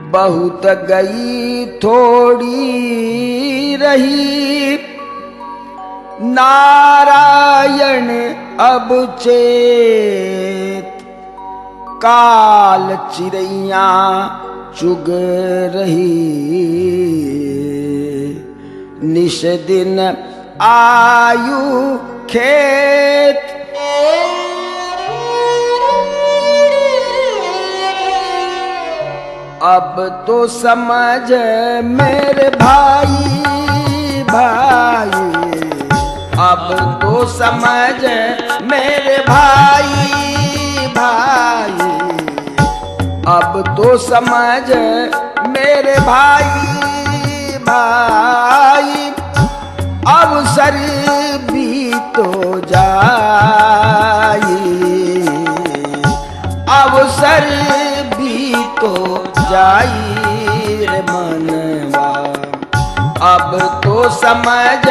बहुत गई थोड़ी रही, नारायण अब चेत। काल चिड़ैया चुग रही, निश दिन आयु खेत। अब तो समझ मेरे भाई भाई, अब तो समझ मेरे भाई भाई, अब तो समझ मेरे भाई भाई। अवसर भी तो जाई, अवसर भी तो जाई रे मनवा। अब तो समझ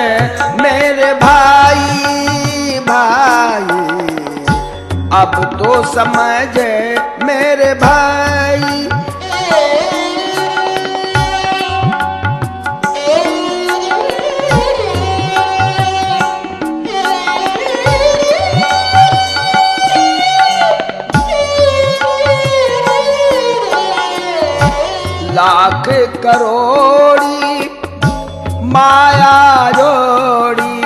मेरे भाई भाई, अब तो समझ मेरे भाई। लाख करोड़ी माया जोड़ी,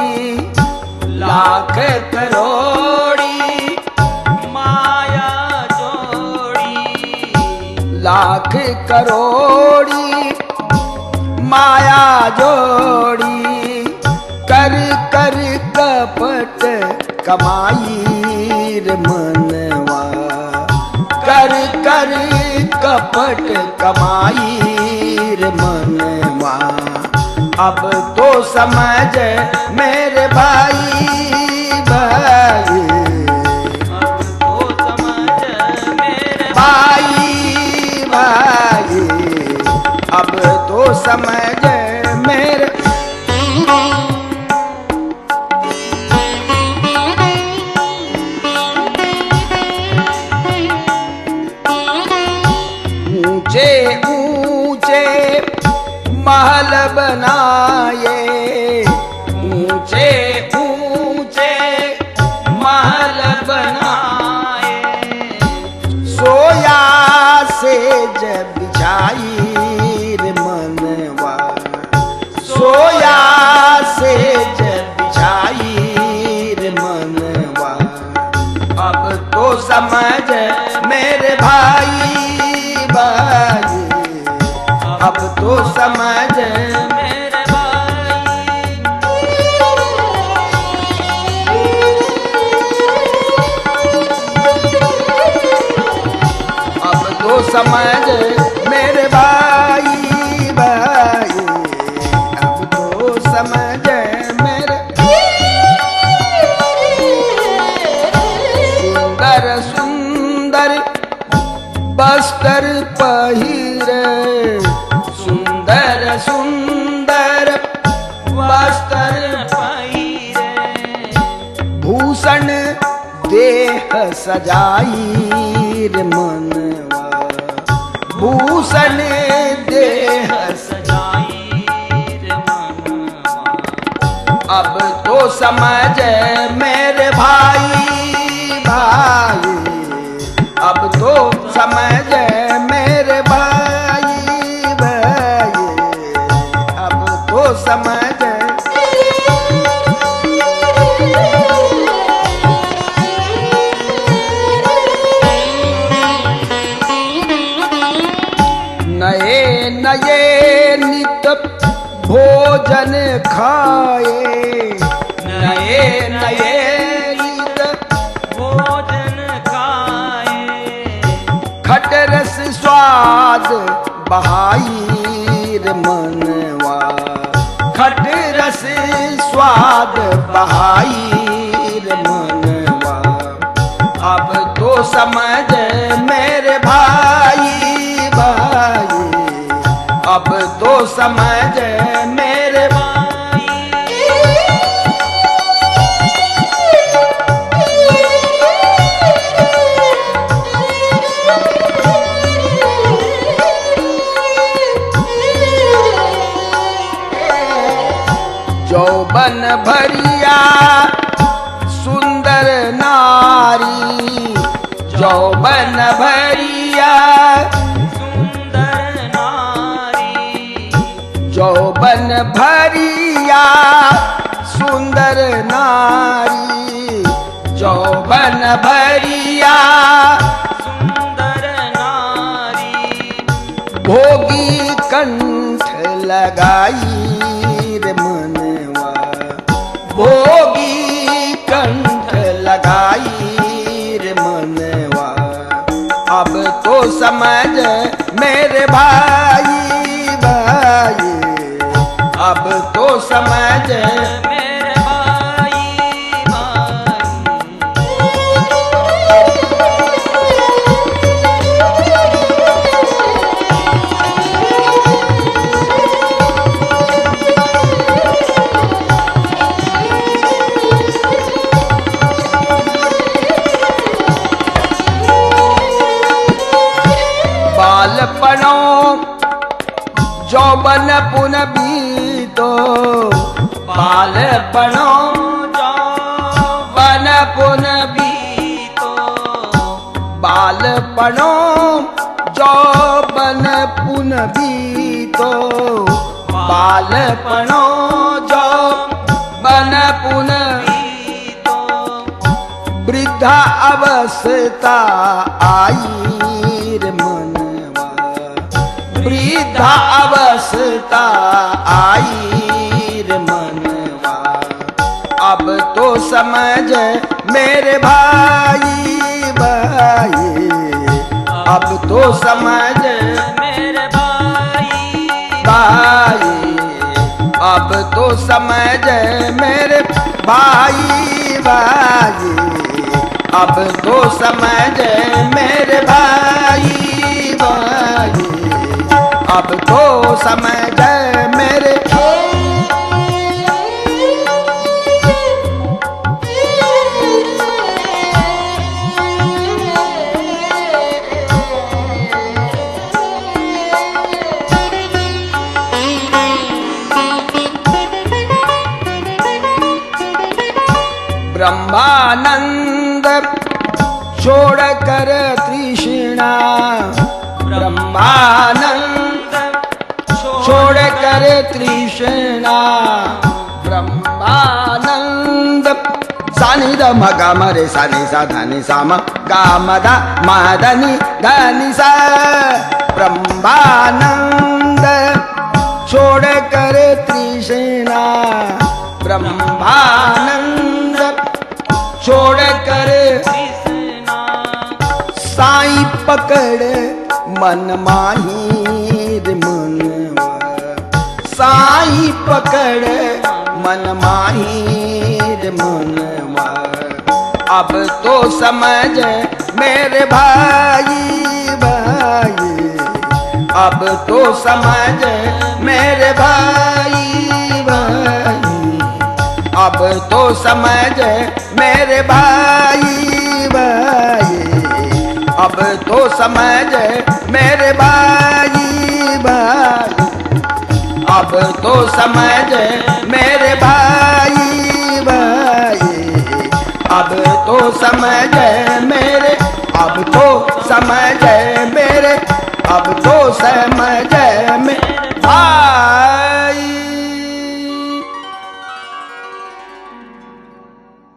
लाख करोड़ी माया जोड़ी, लाख करोड़ी माया जोड़ी। कर कर कपट कमाई रे मनवा, कर कर कपट कमाई रे मनवा। अब तो समझ मेरे भाई भाई, अब तो समझ मेरे भाई भाई, अब तो समझ मेरे। ऊंचे ऊंचे महल बनाए, ऊंचे ऊंचे महल बनाए। सोया से जब बिछाई रे मनवा, सोया से जब बिछाई रे मनवा। अब तो समझ मेरे भाई भाई, अब तो समझ मेरे भाई। अब तो समझ मेरे भाई भाई, अब तो समझ मेरे। सुंदर सुंदर बस्तर पहिरे, सुंदर सुंदर वस्त्र पहिरे। भूषण देह सजाई रे मनवा, भूषण देह सजाई रे मनवा। अब तो समझ मेरे भाई भाई, अब तो समझ मेरे भाई भाई, अब तो समझ। नए नए नित भोजन खाए, नए नए नित भोजन खाए। खट रस स्वाद बहाई रे मनवा, खट रस स्वाद बहाई रे मनवा। अब तो समझ मेरे भाई भाई, अब तो समझ मेरे भाई। जौबन भरिया सुंदर नारी, जौबन भरिया सुंदर नारी, जौबन भरिया सुंदर नारी, जौबन भरिया सुंदर नारी, भोगी कंठ लगाई रे मनवा, भोगी कंठ लगाई रे मनवा। अब तो समझ मेरे भाई भाई, अब तो समझ मेरे भाई भाई। बालपनों जौबन पुन बीतो, बालपनों जौबन पुन बीतो, बालपनों जौबन पुन बीतो, बालपनों जौबन पुन बीतो, वृद्धा अवस्था आई रे मनवा, वृद्धा अवस्था आई रे मनवा। अब तो समझ मेरे भाई भाई, अब तो समझ मेरे भाई भाई, अब तो समझ मेरे भाई भाई, अब तो समझ मेरे भाई भाई, अब तो समझ मेरे ब्रह्मानंद छोड़ कर तृष्णा, ब्रह्मानंद छोड़ कर तृष्णा, ब्रह्मानंद सानि द म ग म रे सा नि सा ध नि सा म ग म द म ध नि ध नि सा। ब्रह्मानंद छोड़ कर तृष्णा, ब्रह्मानंद छोड़ कर कृष्णा, साईं पकड़ मन माही रे मनवा, साईं पकड़ मन माही रे मनवा। अब तो समझ मेरे भाई भाई, अब तो समझ मेरे भाई भाई, अब तो समझ मेरे भाई भाई, अब तो समझ मेरे भाई भाई, अब तो समझ मेरे भाई भाई, अब तो समझ मेरे, अब तो समझ मेरे, अब तो समझ मेरे भाई।